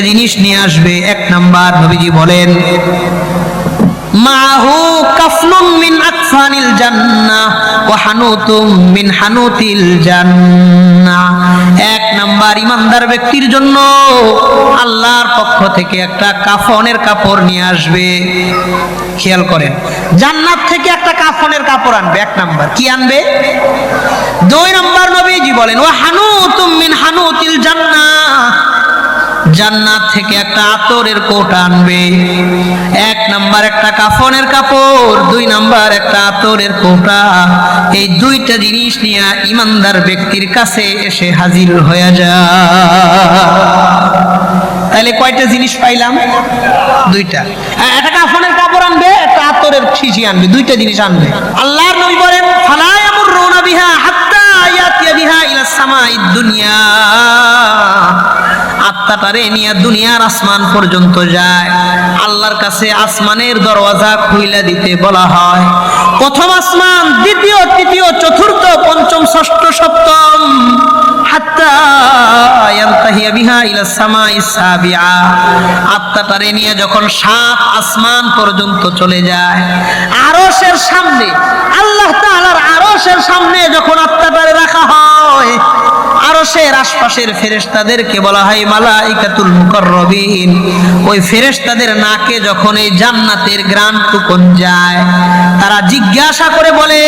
জিনিস নিয়ে আসবে। এক নাম্বার নবীজি বলেন মাহু কাফনুম মিন আকফানিল জান্নাহ ওয়া হানুতুম মিন হানুতিল জান্নাহ। এক নাম্বার ইমানদার ব্যক্তির জন্য আল্লাহর পক্ষ থেকে একটা কাফনের কাপড় নিয়ে আসবে। খেয়াল করেন, জান্নাত থেকে একটা কাফনের কাপড় আনবে। এক নাম্বার কি আনবে? দুই নাম্বার নবীজি বলেন ওয়া হানুতুম মিন হানুতিল জান্নাহ, জান্নাত থেকে একটা আতরের কোটা আনবে। এক নাম্বার একটা কাফনের কাপড়, দুই নাম্বার একটা আতরের কোটা। এই দুইটা জিনিস নিয়ে ইমানদার ব্যক্তির কাছে এসে হাজির হয়ে যায়। তাহলে কয়টা জিনিস পাইলাম? দুইটা। একটা কাফনের কাপড় আনবে, একটা আতরের শিশি আনবে, দুইটা জিনিস আনবে। আল্লাহর নবী বলেন ফালা ইয়ামুরুনা বিহা হাত্তা ইয়াতিয়া বিহা ইলাস সামাইদ দুনিয়া। আত্মাটারে নিয়ে দুনিয়ার আসমান পর্যন্ত যায়। আল্লাহর কাছে আসমানের দরওয়াজা খুইলা দিতে বলা হয়। প্রথম আসমান, দ্বিতীয়, তৃতীয়, চতুর্থ, পঞ্চম, ষষ্ঠ, সপ্তম, হাত্তা ইয়ানতাহিয়া বিহা ইলাস সামাইস সাবিআ। আত্মাটারে নিয়ে যখন সাত আসমান পর্যন্ত চলে যায়, আরশের সামনে, আল্লাহ তাআলার আরশের সামনে যখন আত্মাটারে রাখা হয়, আরশের আশপাশের ফেরেশতাদেরকে বলা হয় মালাইকাতুল মুকাররবিন। ওই ফেরেশতাদের নাকে যখন এই জান্নাতের ঘ্রাণটুকুন যায়, তারা জিজ্ঞাসা করে বলে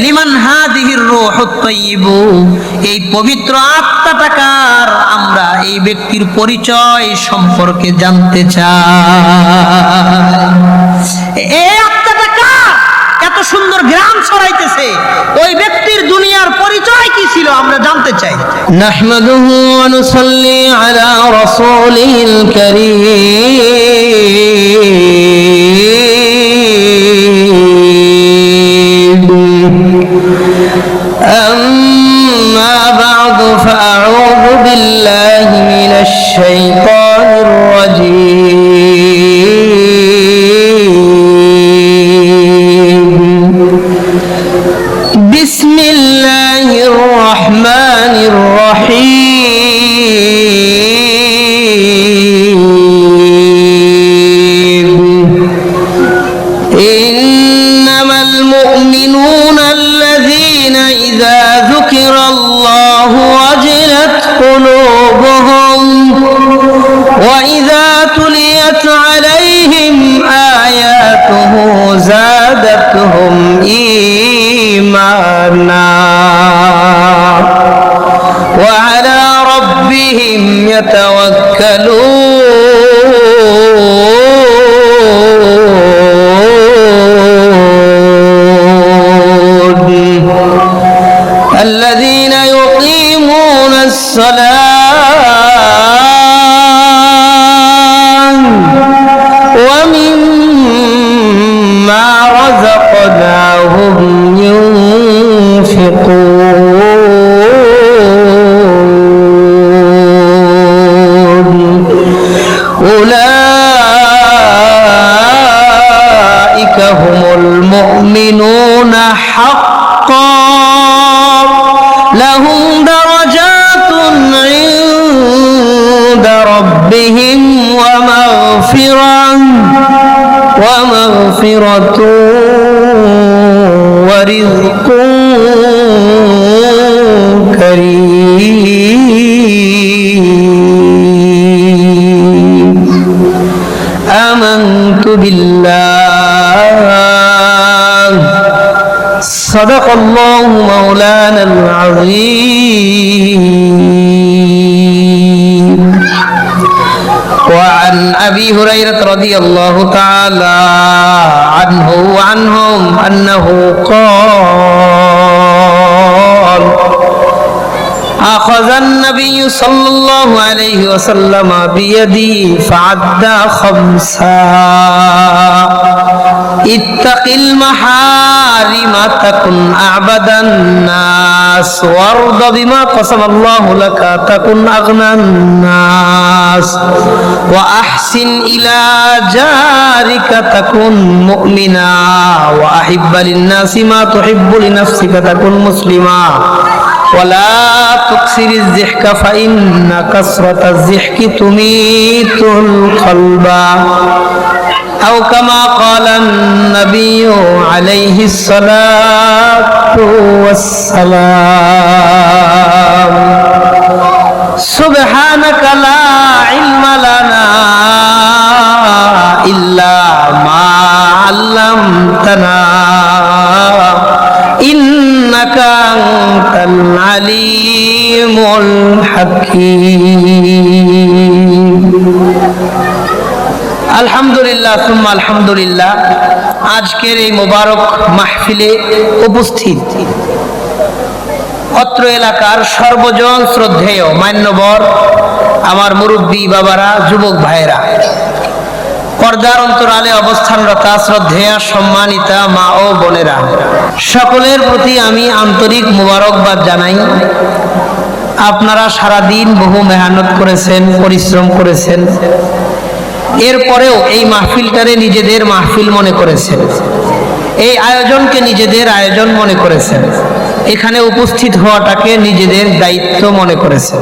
লিমান হাদিহির রূহুত তাইয়্যিবু, এই পবিত্র আত্মাটা কার? আমরা এই ব্যক্তির পরিচয় সম্পর্কে জানতে চাই। এই আত্মাটা কার? এত সুন্দর ঘ্রাণ ছড়াইতেছে, ওই ব্যক্তির দুনিয়ার পরিচয় কি ছিল আমরা জানতে চাই। নাহমাদুহু ওয়া নুসাল্লি আলা রাসূলিল কারীম। আম্মা বা'দু ফাআউযু বিল্লাহি মিনাশ শাইতানির রাজীম। বিসমিল্লাহির রহমানির রহিম। ইন্নামাল মুমিনুনা আল্লাযীনা ইযা যুকিরাল্লাহু ওয়াজিলাত কুলুবুহুম ওয়া ইযা তুলিয়াত আলাইহিম আয়াতুহু যাদাতুহুম ঈমানা ওয়া আলা রাব্বিহিম ইয়াতাওয়াক্কালুন। الذين يقيمون الصلاة ومما رزقناهم ينفقون أولئك هم المؤمنون حقا لهم درجات عند ربهم ومغفرة ورزق كريم. آمنت بالله صدق الله مولانا العظيم. وعن أبي هريرة رضي الله تعالى عنه وعنهم أنه قال أخذ النبي صلى الله عليه وسلم بيدي فعد خمسا اتق المحارم تكن أعبد الناس وارض بما قسم الله لك تكن أغنى الناس وأحسن إلى جارك تكن مؤمنا وأحب للناس ما تحب لنفسك تكن مسلما ওয়ালা তুকসিরিজ যিহকা ফাইন্না কাসরাতাজ যিহকি তুমিতুল কলবা আও কামা ক্বালান নাবিয়্যু আলাইহিস সালাতু ওয়াস সালাম সুবহানাকা লা ইলমা লানা ইল্লা মা আল্লামতানা ইন্নাকা আনতাল আলিমুল হাকীম। আলহামদুলিল্লাহ সুম্মা আলহামদুলিল্লাহ। আজকের এই মোবারক মাহফিলে উপস্থিত অত্র এলাকার সর্বজন শ্রদ্ধেয় মান্যবর আমার মুরব্বী বাবারা, যুবক ভাইয়েরা, পর্দার অন্তরালে অবস্থানরত শ্রদ্ধেয়া সম্মানিতা মা ও বোনেরা, সকলের প্রতি আমি আন্তরিক মোবারকবাদ জানাই। আপনারা সারাদিন বহু মেহনত করেছেন, পরিশ্রম করেছেন, এরপরেও এই মাহফিলটারে নিজেদের মাহফিল মনে করেছেন, এই আয়োজনকে নিজেদের আয়োজন মনে করেছেন, এখানে উপস্থিত হওয়াটাকে নিজেদের দায়িত্ব মনে করেছেন।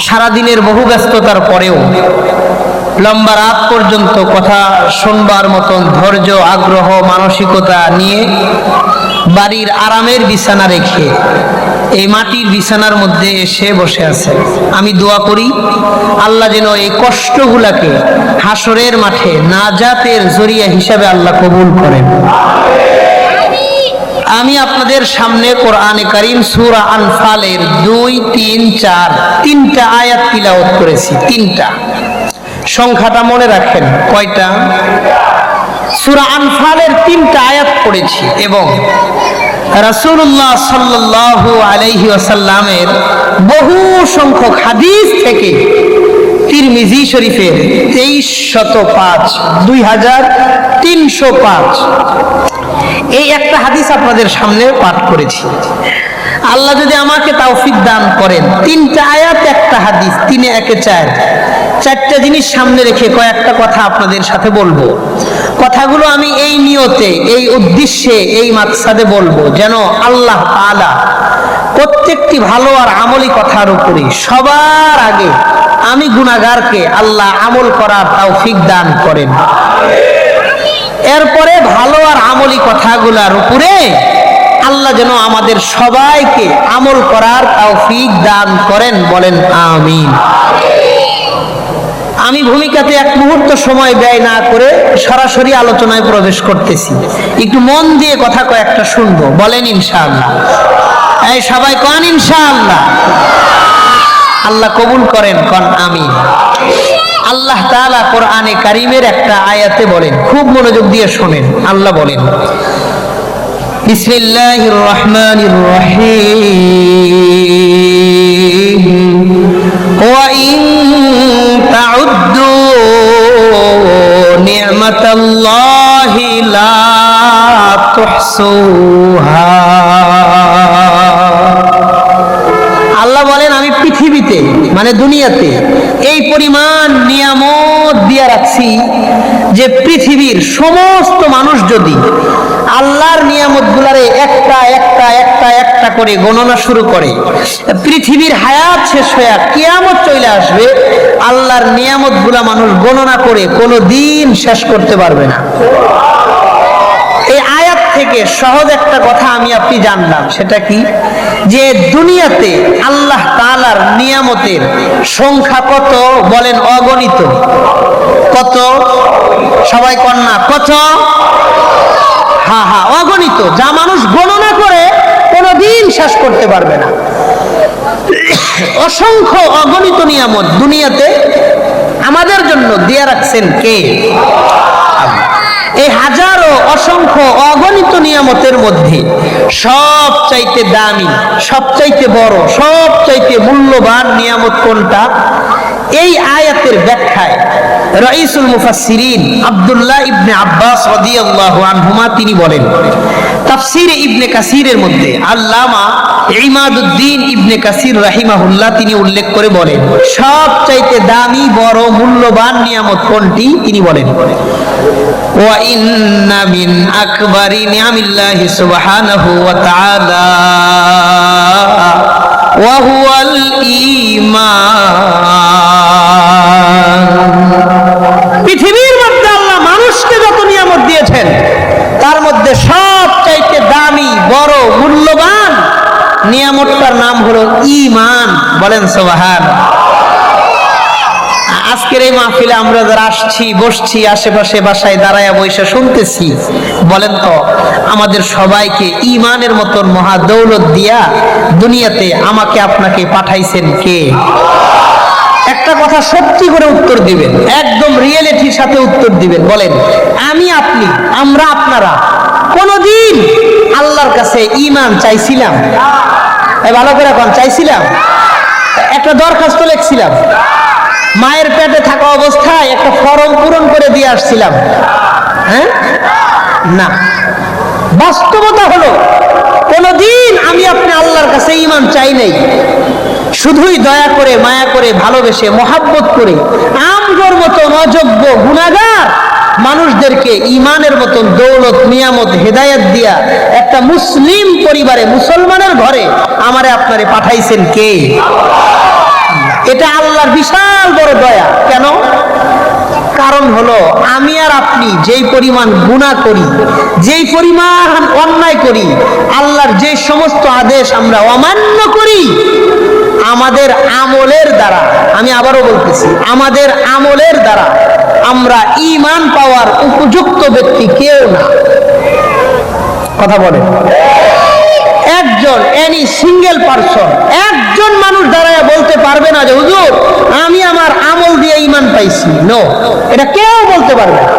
সারাদিনের বহু ব্যস্ততার পরেও লম্বা রাত পর্যন্ত কথা শুনবার মতন ধৈর্য, আগ্রহ, মানসিকতা নিয়ে বাড়ির আরামের বিছানা রেখে এই মাটির বিছানার মধ্যে এসে বসে আছেন। আমি দোয়া করি আল্লাহ যেন এই কষ্টগুলাকে হাসরের মাঠে নাজাতের জরিয়া হিসাবে আল্লাহ কবুল করেন। আমি আপনাদের সামনে কোরআনে কারীম সূরা আনফালের 2, 3, 4 তিনটা আয়াত তিলাওয়াত করেছি। তিনটা, সংখ্যাটা মনে রাখেন কয়টা? সূরা আনফালের 3টা আয়াত পড়েছি এবং রাসূলুল্লাহ সাল্লাল্লাহু আলাইহি ওয়াসাল্লামের বহু সংখ্যক হাদিস থেকে তিরমিজি শরীফের 2305 এই একটা হাদিস আপনাদের সামনে পাঠ করেছি। আল্লাহ যদি আমাকে তৌফিক দান করেন, 3টা আয়াত একটা হাদিস, 3 এ 1 4, 4টা জিনিস সামনে রেখে কয়েকটা কথা আপনাদের সাথে বলবো। কথাগুলো আমি এই নিয়তে, এই উদ্দেশ্যে, এই মাকসাদে বলবো যেন আল্লাহ তাআলা প্রত্যেকটি ভালো আর আমলি কথার উপরে সবার আগে আমি গুনাহগারকে আল্লাহ আমল করার তৌফিক দান করেন। এরপরে ভালো আর আমলি কথাগুলোর উপরে আল্লাহ যেন আমাদের সবাইকে আমল করার তৌফিক দান করেন, বলেন আমিন। আমি ভূমিকাতে এক মুহূর্ত সময় ব্যয় না করে সরাসরি আলোচনায় প্রবেশ করতেছি। একটু মন দিয়ে কথা কয়েকটা শুনবো, বলেন ইনশাআল্লাহ। এই সবাই কোন ইনশাআল্লাহ। আল্লাহ কবুল করেন, কোন আমিন। আল্লাহ তাআলা কোরআনে কারীমের একটা আয়াতে বলেন, খুব মনোযোগ দিয়ে শোনেন। আল্লাহ বলেন, বিসমিল্লাহির রহমানির রহিম, ওয়া ইন তাউদ্দু নি'মাতাল্লাহি লা তুহসুহা। আল্লাহ বলেন, আমি পৃথিবীতে মানে দুনিয়াতে এই পরিমাণ নিয়ামত দিয়ে রাখছি যে পৃথিবীর সমস্ত মানুষ যদি আল্লাহর নিয়ামতগুলারে একটা একটা একটা একটা করে গণনা শুরু করে, পৃথিবীর হায়াত শেষ হয়ে কিয়ামত চলে আসবে, আল্লাহর নিয়ামতগুলা মানুষ গণনা করে কোনো দিন শেষ করতে পারবে না। এই আয়াত থেকে সহজ একটা কথা আমি আপনি জানলাম, সেটা কি? যে দুনিয়াতে আল্লাহ তাআলার নিয়ামতের সংখ্যা কত? বলেন অগণিত। কত? সবাই কন্যা কত? হ্যাঁ হ্যাঁ, অগণিত, যা মানুষ গণনা করে কোনোদিন শেষ করতে পারবে না। অসংখ্য অগণিত নিয়ামত দুনিয়াতে আমাদের জন্য দিয়ে রাখছেন কে? এই হাজারো অসংখ্য অগণিত নিয়ামতের মধ্যে সবচাইতে দামি, সবচাইতে বড়, সবচাইতে মূল্যবান নিয়ামত কোনটা? এই আয়াতের ব্যাখ্যায় রাইসুল মুফাসসিরিন আব্দুল্লাহ ইবনে আব্বাস রাদিয়াল্লাহু আনহুমা তিনি বলেন, তাফসীরে ইবনে কাসিরের মধ্যে আল্লামা ইমাদুদ্দিন ইবনে কাসির রাহিমাহুল্লাহ তিনি উল্লেখ করে বলেন, সবচাইতে দামি, বড়, মূল্যবান নিয়ামত কোনটি? তিনি বলেন, ওয়া ইন্না মিন আকবারি নিয়ামিল্লাহি সুবহানাহু ওয়া তাআলা ওয়া হুয়াল ঈমান। পৃথিবীর মধ্যে আল্লাহ মানুষকে যত নিয়ামত দিয়েছেন তার মধ্যে সবচাইতে দামি, বড়, মূল্যবান নিয়ামতটার নাম হলো ঈমান। বলেন সুবহানাল্লাহ। আজকের এই মাহফিলে আমরা যারা আসছি, বসছি, আশেপাশে বাসায় দাঁড়ায়া বৈশা শুনতেছি, বলেন তো আমাদের সবাইকে ঈমানের মতন মহা দৌলত দিয়া দুনিয়াতে আমাকে আপনাকে পাঠাইছেন কে? একটা কথা সত্যি করে উত্তর দিবেন, একদম রিয়েলিটির সাথে উত্তর দিবেন। বলেন, আমি, আপনি, আমরা, আপনারা কোনদিন আল্লাহর কাছে ঈমান চাইছিলাম? ভালো করে এখন চাইছিলাম? একটা দরখাস্ত লিখছিলাম, মায়ের পেটে থাকা অবস্থায় একটা ফর্ম পূরণ করে দিয়ে আসছিলাম? হ্যাঁ, না। বাস্তবতা হলো কোনদিন আমি আপনি আল্লাহর কাছে ঈমান চাই নাই। শুধুই দয়া করে, মায়া করে, ভালোবেসে, মহাব্বত করে আমগর মতন অযোগ্য গুনাহগার মানুষদেরকে ঈমানের মতন দৌলত, নিয়ামত, হেদায়েত দিয়া একটা মুসলিম পরিবারে, মুসলমানের ঘরে আমারে আপনারে পাঠাইছেন কে? এটা আল্লাহর বিশাল বড় দয়া। কেন? কারণ হলো আমি আর আপনি যেই পরিমাণ গুনাহ করি, যেই পরিমাণ অন্যায় করি, আল্লাহর যে সমস্ত আদেশ আমরা অমান্য করি, আমাদের আমলের দ্বারা, আমি আবারও বলতেছি, আমাদের আমলের দ্বারা আমরা ঈমান পাওয়ার উপযুক্ত ব্যক্তি কেউ না। কথা বলেন, একজন, এনি সিঙ্গেল পারসন, একজন মানুষ দাঁড়ায় বলতে পারবে না যে হুজুর আমি আমার আমল দিয়ে ঈমান পাইছি। নো, এটা কেউ বলতে পারবে না।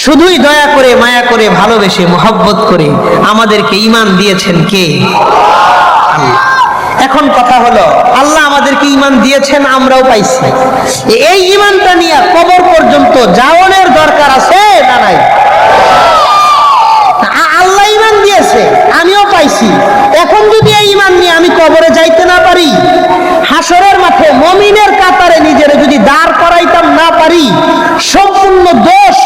শুধুই দয়া করে, মায়া করে, ভালোবেসে, মোহাব্বত করে আমাদেরকে ঈমান দিয়েছেন কে? আল্লাহ। এখন কথা হলো, আল্লাহ আমাদেরকে ঈমান দিয়েছেন, আমরাও পাইছি। এই ঈমানটা নিয়ে কবর পর্যন্ত যাওয়ার দরকার আছে না নাই? আল্লাহ ঈমান দিয়েছে, আমিও পাইছি। এখন যদি এই ঈমান নিয়ে আমি কবরে যাইতে না পারি, হাসরের মাঠে মুমিনের কাতারে নিজের যদি দাঁড় করাইতাম না পারি, সম্পূর্ণ দোষ,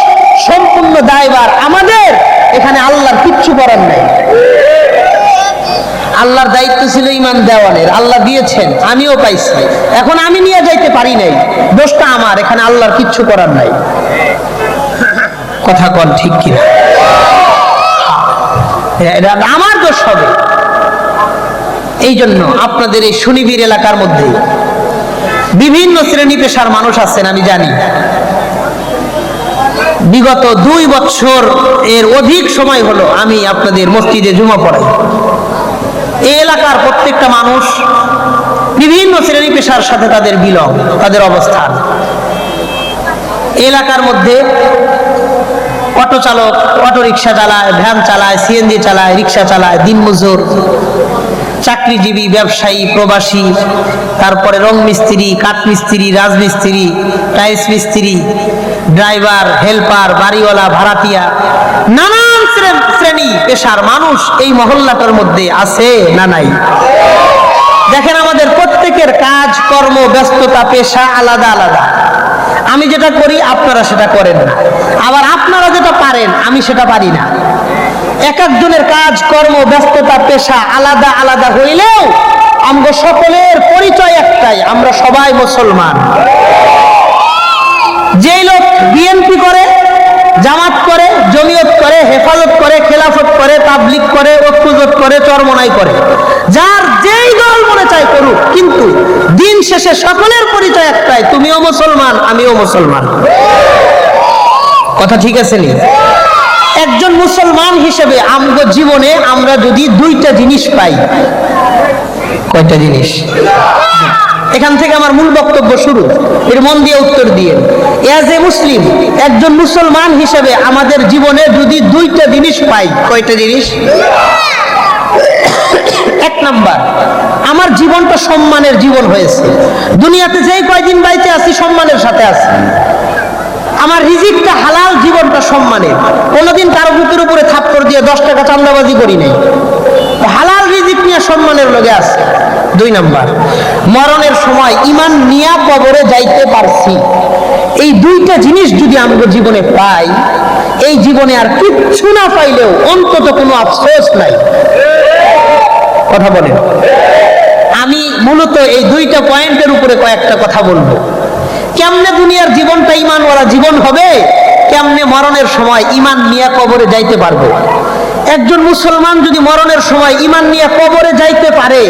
সম্পূর্ণ দায়ভার আমাদের। এখানে আল্লাহর কিচ্ছু করার নাই। আল্লাহর দায়িত্ব ছিল ঈমান দেওয়ানের, আল্লাহ দিয়েছেন, আমিও পাইছি। এখন আমি নিয়ে যাইতে পারি নাই, দোষটা আমার। এখানে আল্লাহর কিচ্ছু করার নাই। কথা কন ঠিক কিনা? এটা আমার দোষ হবে। এই জন্য আপনাদের এই সুনিবিড় এলাকার মধ্যে বিভিন্ন শ্রেণী পেশার মানুষ আছেন, আমি জানি। বিগত 2 বছর এর অধিক সময় হলো আমি আপনাদের মসজিদে জুমা পড়াই। এই এলাকার প্রত্যেকটা মানুষ বিভিন্ন শ্রেণী পেশার সাথে তাদের বিলং, তাদের অবস্থান। এলাকার মধ্যে অটো চালক, অটো রিক্সা চালায়, ভ্যান চালায়, সিএনজি চালায়, রিক্সা চালায়, দিনমজুর, চাকরিজীবী, ব্যবসায়ী, প্রবাসী, তারপরে রং মিস্ত্রি, কাঠ মিস্ত্রি, রাজমিস্ত্রি, টাইলস মিস্ত্রি, ড্রাইভার, হেল্পার, বাড়িওয়ালা, ভাড়াটিয়া, নানান শ্রেণী পেশার মানুষ এই মহল্লাটার মধ্যে আছে না নাই? দেখেন, আমাদের প্রত্যেকের কাজ, কর্ম, ব্যস্ততা, পেশা আলাদা আলাদা। আমি যেটা করি আপনারা সেটা করেন না, আবার আপনারা যেটা পারেন আমি সেটা পারি না। এক একজনের কাজ, কর্ম, ব্যস্ততা, পেশা আলাদা আলাদা হইলেও আমরা সকলের পরিচয় একটাই, আমরা সবাই মুসলমান। যেই লোক বিএনপি করে, জামাত করে, জমিয়ত করে, হেফাজত করে, খেলাফত করে, তাবলিগ করে, ঐক্যজোট করে, চরমনাই করে, যার যেই দল মনে চায় করুক, কিন্তু দিন শেষে সকলের পরিচয় একটাই, তুমিও মুসলমান, আমিও মুসলমান। কথা ঠিক আছে নি? একজন মুসলমান হিসেবে আমগো জীবনে আমরা যদি 2টা জিনিস পাই, কয়টা জিনিস? এখান থেকে আমার মূল বক্তব্য শুরু, এর মন দিয়ে উত্তর দিয়ে। এজ এ মুসলিম, একজন মুসলমান হিসেবে আমাদের জীবনে যদি 2টা জিনিস পাই, কয়টা জিনিস? 1 নাম্বার, আমার জীবনটা সম্মানের জীবন হয়েছে। দুনিয়াতে যেই কয়দিন বাইতে আছি সম্মানের সাথে আছি। আমার রিজিকটা হালাল, জীবনটা সম্মানের। কোনোদিন কারো বুকের উপরে থাপ্পড় দিয়ে 10 টাকা চাঁদাবাজি করি নাই। হালাল রিজিক নিয়ে সম্মানের লগে আছে। 2 নাম্বার, মরণের সময় ঈমান নিয়া কবরে যাইতে পারছি। এই 2টা জিনিস যদি আমরা জীবনে পাই, এই জীবনে আর কিচ্ছু না পাইলেও অন্তত কোনো আফসোস নাই। কথা বলেন। আমি মূলত এই দুইটা পয়েন্টের উপরে কয়েকটা কথা বলবো। কেমনে দুনিয়ার জীবনটা ঈমানওয়ালা জীবন হবে, কেমনে মরণের সময় ঈমান নিয়ে কবরে যাইতে পারবো। একজন মুসলমান যদি মরণের সময় ঈমান নিয়ে কবরে যাইতে পারে,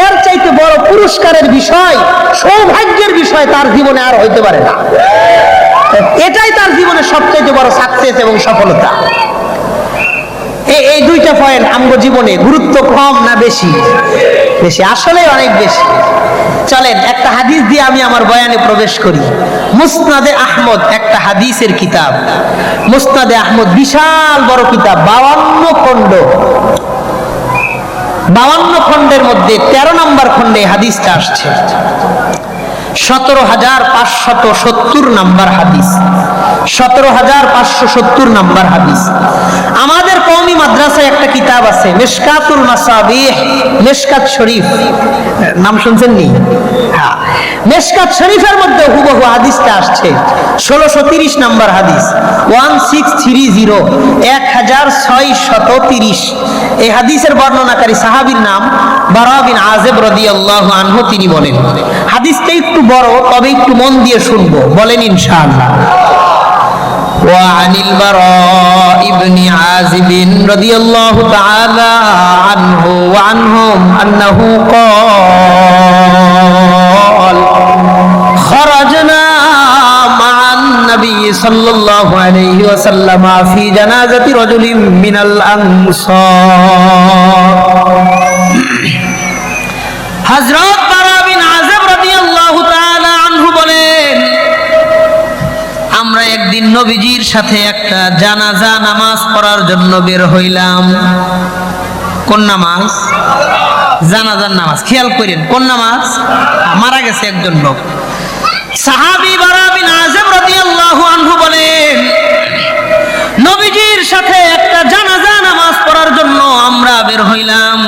এর চাইতে বড় পুরস্কারের বিষয়, সৌভাগ্যের বিষয় তার জীবনে আর হইতে পারে না। এটাই তার জীবনের সবচেয়ে বড় সাকসেস এবং সফলতা। এই দুইটা পয়েন্ট আমগো জীবনে গুরুত্ব কম না বেশি? বেশি, আসলে অনেক বেশি। চলেন একটা হাদিস দিয়ে আমি আমার বয়ানে প্রবেশ করি। মুসনাদে আহমদ একটা হাদিসের কিতাব। মুসনাদে আহমদ বিশাল বড় কিতাব, 52 খণ্ড। 52 খণ্ডের মধ্যে 13 নম্বর খণ্ডে হাদিসটা আসছে। 17,570 নম্বর হাদিস। 17,570 নম্বর হাদিস। আমাদের কওমি মাদ্রাসায় একটা কিতাব আছে, মিশকাতুল মাসাবিহ, মিশকাত শরীফ, নাম শুনছেন নি? হ্যাঁ, মিশকাত শরীফের মধ্যে হুবহু হাদিসটা আসছে। 1630 নম্বর হাদিস, 1630, 1630। এই হাদিসের বর্ণনাকারী সাহাবীর নাম বারা বিন আযিব রাদিয়াল্লাহু আনহু। তিনি বলেন, হাদিসটা একটু বড়, তবে একটু মন দিয়ে শুনবো, বলেন ইনশাআল্লাহ। وعن البراء بن عازب رضي الله تعالى عنه وعنهم أنه قال خرجنا مع النبي صلى الله عليه وسلم في جنازة رجل من الأنصار. حضرت বারা বিন আযিব রাদিয়াল্লাহু তাআলা আনহু বলেন, আমরা একদিন নবীজির সাথে একটা জানাজা নামাজ পড়ার জন্য বের হইলাম। কোন নামাজ? জানাজার নামাজ। খেয়াল করেন, কোন নামাজ? মারা গেছে একজন লোক। সাহাবী বারা বিন আযিব রাদিয়াল্লাহু আনহু বলেন, নবীজির সাথে একটা জানাজা নামাজ পড়ার জন্য আমরা বের হইলাম।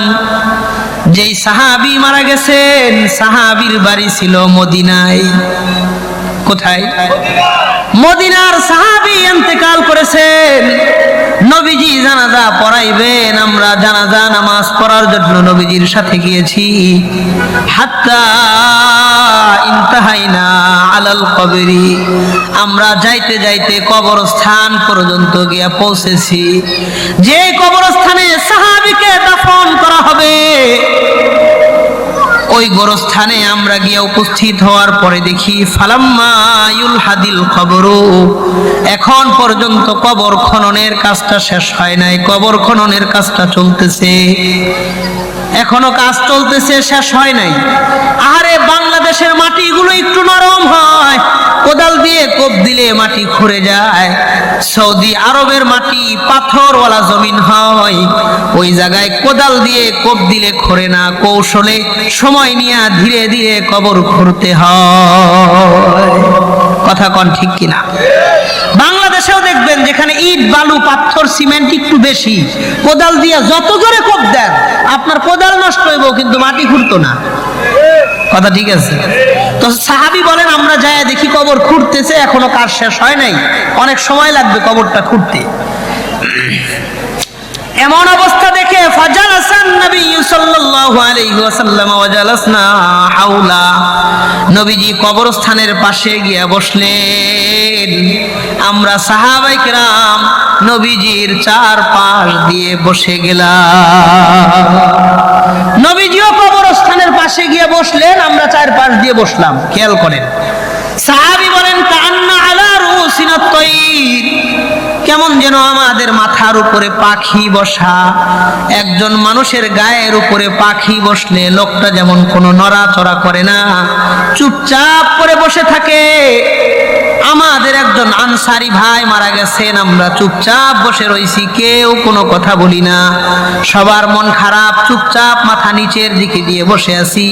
যেই সাহাবী মারা গেছেন, সাহাবীর বাড়ি ছিল মদিনায়। কোথায়? মদিনার সাহাবী ইন্তেকাল করেছেন। নবীজি জানাজা পড়াইবেন, আমরা জানাজা নামাজ পড়ার জন্য নবীজির সাথে গিয়েছি। হাত্তা ইনতাহাইনা আলাল কবরি, আমরা যাইতে যাইতে কবরস্থান পর্যন্ত গিয়ে পৌঁছেছি। যে কবরস্থানে সাহাবীকে দাফন করা হবে, ওই গোরস্থানে আমরা গিয়ে উপস্থিত হওয়ার পরে দেখি ফালাম্মা ইউলহাদিল কবরু, এখন পর্যন্ত কবর খননের কাজটা শেষ হয় নাই, কবর খননের কাজটা চলতেছে, এখনো কাজ চলতেছে, শেষ হয় নাই। আরে বাংলাদেশের মাটিগুলো একটু নরম হয়, কোদাল দিয়ে কোপ দিলে মাটি খুঁড়ে যায়। সৌদি আরবের মাটি পাথরওয়ালা জমিন হয়, ওই জায়গায় কোদাল দিয়ে কোপ দিলে খুঁড়ে না, কৌশলে সময় নিয়ে ধীরে ধীরে কবর খুঁড়তে হয়। কথা কোন ঠিক কিনা? বাংলাদেশেও দেখবেন যেখানে ইট বালু পাথর সিমেন্ট একটু বেশি, কোদাল দিয়ে যত জোরে কোপ দেন আপনার কোদাল নষ্ট হইব, কিন্তু মাটি খুঁড়তো না। কথা ঠিক আছে? তো সাহাবী বলেন, আমরা যাই দেখি কবর খুঁড়তেছে, এখনো কাজ শেষ হয় নাই, অনেক সময় লাগবে কবরটা খুঁড়তে। এমন অবস্থা দেখে ফাজালাসান নবী সাল্লাল্লাহু আলাইহি ওয়াসাল্লাম ওয়া জালাসনা হাওলা, নবীজি কবরস্থানের পাশে গিয়ে বসলেন। আমরা সাহাবায়ে কেরাম নবীজির চারপাশ দিয়ে বসে গেলাম। নবীজিও কবরস্থানের পাশে গিয়ে বসলেন, আমরা চারপাশ দিয়ে বসলাম। খেয়াল করেন, সাহাবী বলেন কান্না আলা রুসিনাত তাইর, কেমন যেন আমাদের মাথার উপরে পাখি বসা। একজন মানুষের গায়ের উপরে পাখি বসলে লোকটা যেমন কোনো নড়াচড়া করে না, চুপচাপ করে বসে থাকে। আমাদের একজন আনসারি ভাই মারা গেছেন, আমরা চুপচাপ বসে রইছি, কেউ কোনো কথা বলি না, সবার মন খারাপ, চুপচাপ মাথা নিচের দিকে দিয়ে বসে আছি।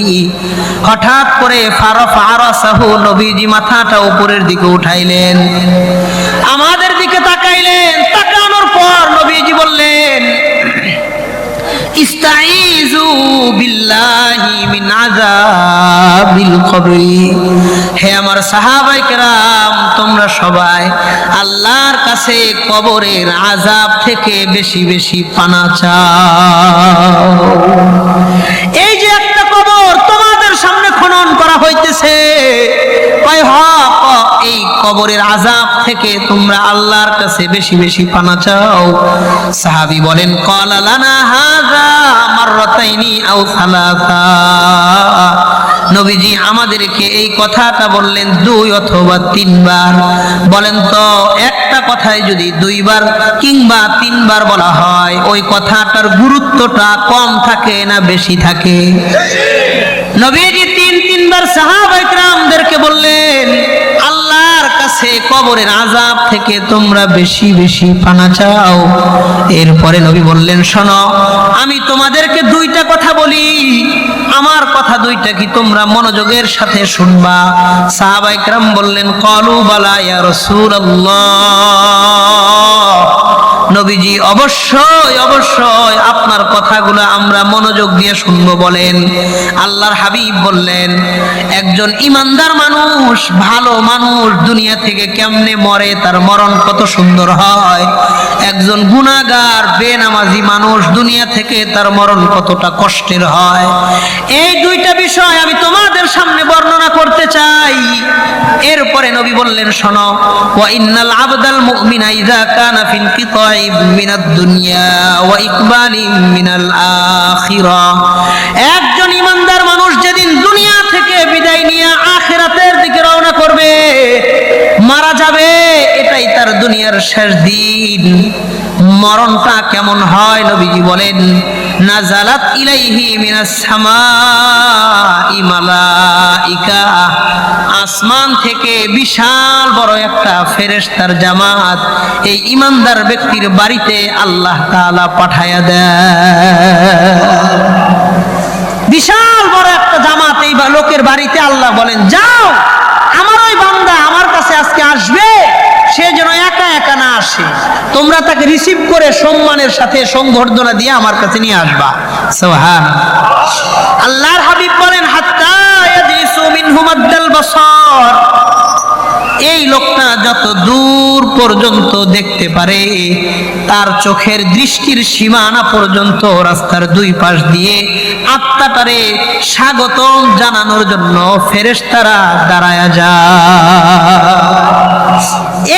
হঠাৎ করে ফারাসাহু, নবীজি মাথাটা উপরের দিকে উঠাইলেন, আমাদের দিকে তাকাইলেন। তাকানোর পর নবীজি বললেন, ইস্তাইযু বিল্লাহি মিন আযাবিল কবরি, হে আমার সাহাবায়ে কেরাম, তোমরা সবাই আল্লাহর কাছে কবরের আযাব থেকে বেশি বেশি পানা চাও। এই যে একটা কবর তোমাদের সামনে বলতেছে এই কবরের আযাব থেকে তোমরা আল্লাহর কাছে বেশি বেশি পানা চাও। সাহাবী বলেন ক্বালা লানা হাযা মাররাতাইনি আও সালাসা, নবীজি আমাদেরকে এই কথাটা বললেন 2 অথবা 3 বার। বলেন তো একটা কথাই যদি 2 বার কিংবা 3 বার বলা হয় ওই কথাটার গুরুত্বটা কম থাকে না বেশি থাকে? নবীজি 3 বার সাহাবায়ে কিরামদেরকে বললেন আল্লাহর কাছে কবরের আযাব থেকে তোমরা বেশি বেশি পানা চাও। এরপরে নবী বললেন শোনো আমি তোমাদেরকে 2টা কথা বলি, আমার কথা 2টা কি তোমরা মনোযোগের সাথে শুনবা? সাহাবায়ে কিরাম বললেন ক্বালু বালা ইয়া রাসূলুল্লাহ, নবীজি অবশ্যই অবশ্যই আপনার কথাগুলো আমরা মনোযোগ দিয়ে শুনবো বলেন। আল্লাহর হাবিব বললেন একজন ইমানদার মানুষ ভালো মানুষ দুনিয়া থেকে কেমনে মরে, তার মরণ কত সুন্দর হয়। একজন গুনাহগার বেনামাজি মানুষ দুনিয়া থেকে তার মরণ কতটা কষ্টের হয়। এই 2টা বিষয় আমি তোমাদের সামনে বর্ণনা করতে চাই। এরপরে নবী বললেন শোনো ওয়া ইন্নাল আবদাল মুমিনা ইযা কানা ফিল কিতাই মিনাদ দুনিয়া ওয়া ইকবালি মিনাল আখিরাহ, একজন ইমানদার মানুষ যেদিন দুনিয়া থেকে বিদায় নিয়ে আখিরাতের দিকে রওনা করবে, মারা যাবে, এটাই তার দুনিয়ার শেষ দিন। মরণটা কেমন হয় নবীজি বলেন নাজালাত ইলাইহি মিনাস সামাই মালাইকা, আসমান থেকে বিশাল বড় একটা ফেরেশতার জামাত এই ইমানদার ব্যক্তির বাড়িতে আল্লাহ তাআলা পাঠায়া দেয়। বিশাল বড় একটা জামাত এই লোকের বাড়িতে আল্লাহ বলেন যাও আমার ওই বান্দা আমার কাছে আজকে আসবে, সে যেন একা একা না আসে, তোমরা তাকে রিসিভ করে সম্মানের সাথে সংবর্ধনা দিয়ে আমার কাছে নিয়ে আসবা। সুবহানাল্লাহ। আল্লাহর হাবিব বলেন হাত্তা ইয়াজিসু মিনহু মাদ্দাল বাসার, এই লোকটা যত দূর পর্যন্ত দেখতে পারে তার চোখের দৃষ্টির সীমানা পর্যন্ত রাস্তার 2 পাশ দিয়ে আত্মাটারে স্বাগতম জানানোর জন্য ফেরেশতারা দাঁড়ায়া যায়।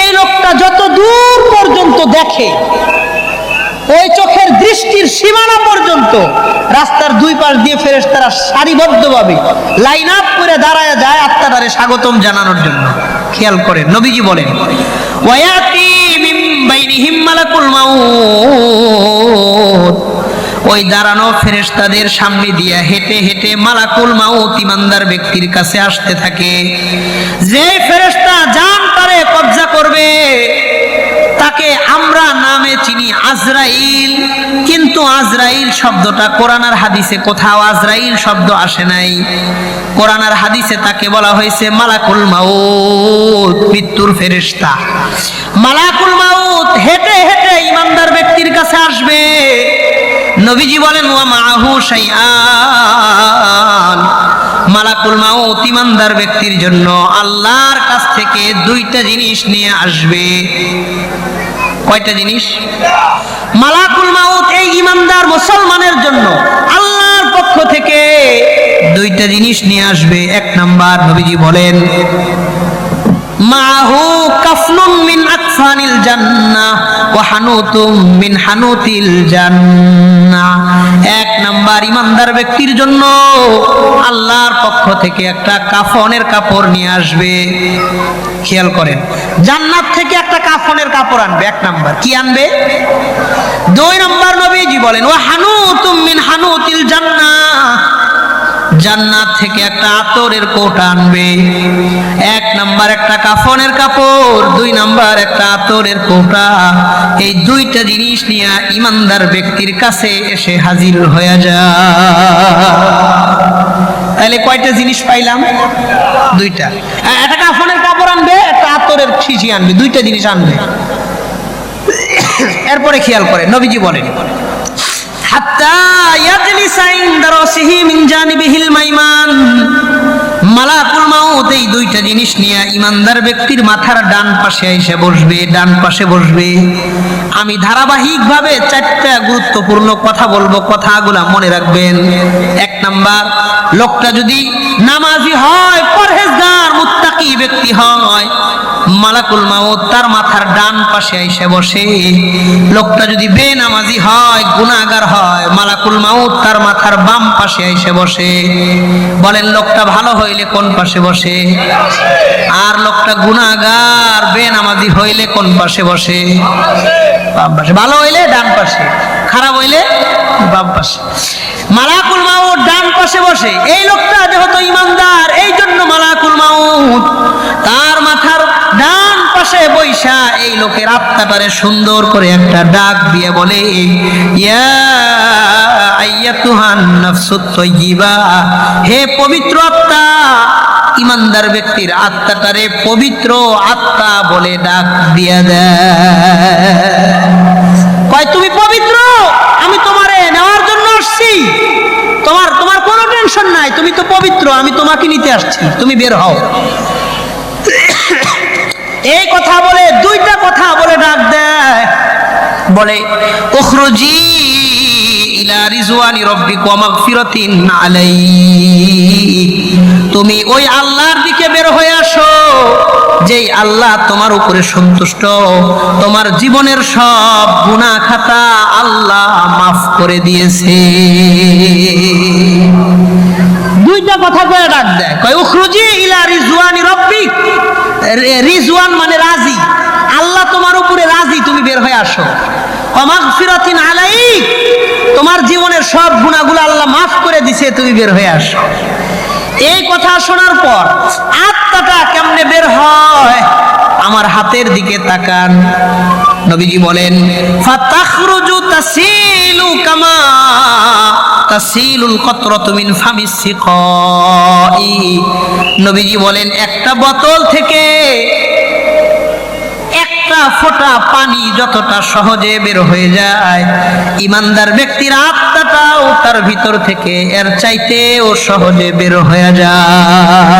এই লোকটা যত দূর পর্যন্ত দেখে ওই চোখের দৃষ্টির সীমানা পর্যন্ত রাস্তার 2 পাশ দিয়ে ফেরেশতারা সারিবদ্ধভাবে লাইন আপ করে দাঁড়ায়া যায় আত্মাটারে স্বাগতম জানানোর জন্য। খেয়াল করেন নবীজি বলেন ওয়ায়াতি মিন বাইনিহিম মালাকুল মাউত, ওই দাঁড়ানো ফেরেশতাদের সামনে দিয়ে হেঁটে হেঁটে মালাকুল মাউত ইমানদার ব্যক্তির কাছে আসতে থাকে। যে ফেরেশতা জানটারে কবজা করবে তাকে আমরা নামে চিনি আজরাইল, কিন্তু আজরাইল শব্দটা কোরআন আর হাদিসে কোথাও আজরাইল শব্দ আসে নাই। কোরআন আর হাদিসে তাকে বলা হয়েছে মালাকুল মাউত, মৃত্যুর ফেরেশতা। মালাকুল মাউত হেঁটে হেঁটে ইমানদার ব্যক্তির কাছে আসবে। নবীজি বলেন ওয়া মাআহু শাইআন, মালাকুল মাউত ইমানদার ব্যক্তির জন্য আল্লাহর কাছ থেকে 2টা জিনিস নিয়ে আসবে। কয়টা জিনিস? মালাকুল মাউত এই ইমানদার মুসলমানের জন্য আল্লাহর পক্ষ থেকে 2টা জিনিস নিয়ে আসবে। 1 নাম্বার নবীজি বলেন মাহু কাফনুম মিন আকফানিল জান্নাহ ওয়া হানুতুম মিন হানুতিল জান্নাহ, 1 নাম্বার ইমানদার ব্যক্তির জন্য আল্লাহর পক্ষ থেকে একটা কাফনের কাপড় নিয়ে আসবে। খেয়াল করেন জান্নাত থেকে একটা কাফনের কাপড় আনবে। 1 নাম্বার কি আনবে? 2 নাম্বার নবীজি বলেন ওয়া হানুতুম মিন হানুতিল জান্নাহ, জান্নাত থেকে একটা আতরের কোট আনবে। 1 নাম্বার একটা কাফনের কাপড়, 2 নাম্বার একটা আতরের কোটা। এই 2টা জিনিস নিয়ে ইমানদার ব্যক্তির কাছে এসে হাজির হয়ে যায়। তাহলে কয়টা জিনিস পাইলাম? 2টা। একটা কাফনের কাপড় আনবে, একটা আতরের শিশি আনবে, 2টা জিনিস আনবে। এরপরে খেয়াল করে নবীজি বলেন হাত্তা ইয়াজলিসা ইনদা রাসিহি মিন জানিবিহিল মাইমান, মালাকুল মাউত এই দুইটা জিনিস নিয়ে ইমানদার ব্যক্তির মাথার ডান পাশে এসে বসবে, ডান পাশে বসবে। আমি ধারাবাহিকভাবে 4টা গুরুত্বপূর্ণ কথা বলবো, কথাগুলা মনে রাখবেন। 1 নাম্বার, লোকটা যদি নামাজি হয়, পরহেজগার মুত্তাকি ব্যক্তি হয়, মালাকুল মাউত তার মাথার ডান পাশে এসে বসে। লোকটা যদি বেনামাজি হয়, গুনাহগার হয়, মালাকুল মাউত তার মাথার বাম পাশে এসে বসে। বলেন লোকটা ভালো হইলে কোন পাশে বসে? আর লোকটা গুনাহগার বেনামাজি হইলে কোন পাশে বসে? বাম পাশে। ভালো হইলে ডান পাশে, খারাপ হইলে বাম পাশে। মালাকুল মাউত ডান পাশে বসে। এই লোকটা যেহেতু ইমানদার, এই জন্য মালাকুল মাউত তার মাথার ডান পাশে বৈশা এই লোকের আত্মাটারে সুন্দর করে একটা ডাক দিয়ে বলে, ইয়া আইয়াতুহান নাফসুত তাইয়্যিবা, হে পবিত্র আত্মা। ইমানদার ব্যক্তির আত্মাটারে পবিত্র আত্মা বলে ডাক দিয়ে দেয়। কয় তুমি পবিত্র, আমি তোমারে নেওয়ার জন্য আসছি, তোমার কোনো টেনশন নাই, তুমি তো পবিত্র, আমি তোমাকে নিতে আসছি, তুমি বের হও। এই কথা বলে, 2টা কথা বলে ডাক দেয়, বলে উখরুজি ইলা রিজওয়ানি রাব্বিকা ওয়া মাগফিরাতিন আলাইক, তুমি ওই আল্লাহর দিকে বের হয়ে আসো যেই আল্লাহ তোমার উপরে সন্তুষ্ট, তোমার জীবনের সব গুনাহ খাতা আল্লাহ মাফ করে দিয়েছে। 2টা কথা কয়ে ডাক দেয়, কয় উখরুজি ইলা রিজওয়ানি রাব্বিক। রিজওয়ান মানে রাজি, আল্লাহ তোমার উপরে রাজি, তুমি বের হয়ে আসো। ওয়া মাগফিরাতিন আলাইক, তোমার জীবনের সব গুনাহগুলো আল্লাহ মাফ করে দিয়েছে, তুমি বের হয়ে আসো। এই কথা শোনার পর আত্মাটা কেমনে বের হয়? আমার হাতের দিকে তাকান। নবীজি বলেন, ফাতাখরুজু তাসিলু কামা তাসিলুল কতরাতু মিন ফামিস সিকাই। নবীজি বলেন, একটা বোতল থেকে একটা ফোঁটা পানি যতটা সহজে বের হয়ে যায়, ইমানদার ব্যক্তির আত্মাটাও তার ভিতর থেকে এর চাইতেও সহজে বের হয়ে যায়।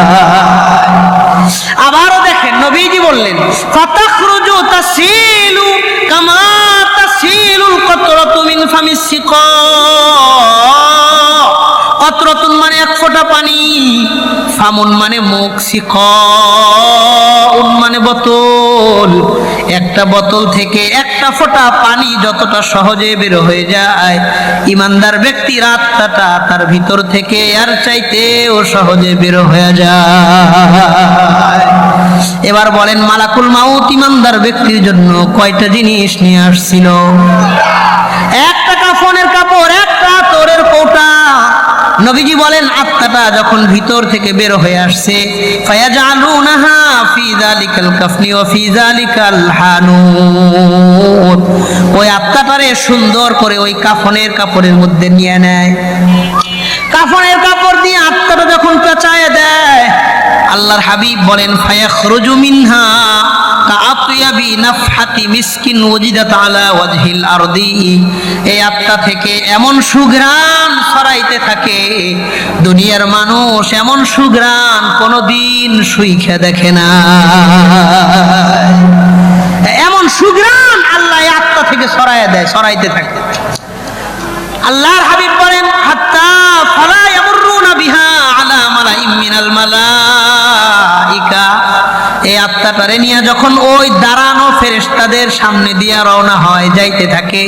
আবারও দেখেন, নবীজি বললেন, ফাতাখরুজু তাসিলু কামা তাসিলুল কতরাতু মিন ফামিস সিকা। কতরাতুন মানে 1 ফোঁটা পানি, ফামুন মানে মুখ, সিকাউন মানে বোতল। একটা বোতল থেকে একটা ফোঁটা পানি যতটা সহজে বের হয়ে যায়, ইমানদার ব্যক্তির আত্মাটা তার ভিতর থেকে আর চাইতেও সহজে বের হয়ে যায়। এবার বলেন, মালাকুল মাউত ইমানদার ব্যক্তির জন্য কয়টা জিনিস নিয়ে আসছিল? একটা কাফনের কাপড়, একটা আতরের কৌটা। নবীজি বলেন, আত্মাটা যখন ভিতর থেকে বের হয়ে আসছে, ফায়াজালুনাহা ফি যালিকাল কাফনি ওয়া ফি যালিকাল হানুত, ওই আত্মাটারে সুন্দর করে ওই কাফনের কাপড়ের মধ্যে নিয়ে নেয়। কাফনের কাপড় দিয়ে আত্মাটা যখন পেঁচায় দেয়, আল্লাহর হাবিব বলেন, ফায়াখরুজু মিনহা কাআতিয়াবি নাফহাতি মিসকিন ওয়াজিদাত আলা ওয়াজহিল আরদি। এই আত্মা থেকে এমন সুঘ্রাণ ছড়াইতে থাকে, দুনিয়ার মানুষ এমন সুঘ্রাণ কোনোদিন সুইখা দেখে না। এমন সুঘ্রাণ আল্লাহ এই আত্মা থেকে ছড়াইয়া দেয়, ছড়াইতে থাকে। আল্লাহর হাবিব বলেন, হাত্তা ফালা ইয়ামুরুনা বিহা আলা মালাইম মিনাল মালাইকা। এই আত্মাটারে নিয়ে যখন ওই দাঁড়ানো ফেরেশতাদের সামনে দিয়ে রওনা হয়, যাইতে থাকে,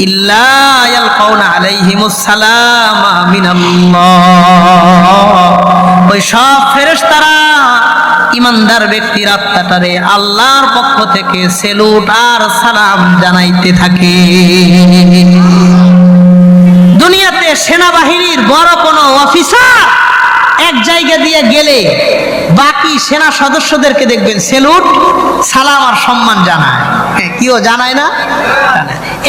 ইল্লা ইয়ালকাউনা আলাইহিমুস সালামা মিনাল্লাহ। ওই সব ফেরেশতারা ইমানদার ব্যক্তির আত্মাটারে আল্লাহর পক্ষ থেকে সেলুট আর সালাম জানাইতে থাকে। দুনিয়াতে সেনাবাহিনীর বড় কোনো অফিসার এক জায়গা দিয়ে গেলে বাকি সেনা সদস্যদেরকে দেখবেন সেলুট, সালাম আর সম্মান জানায়। কিও জানায় না?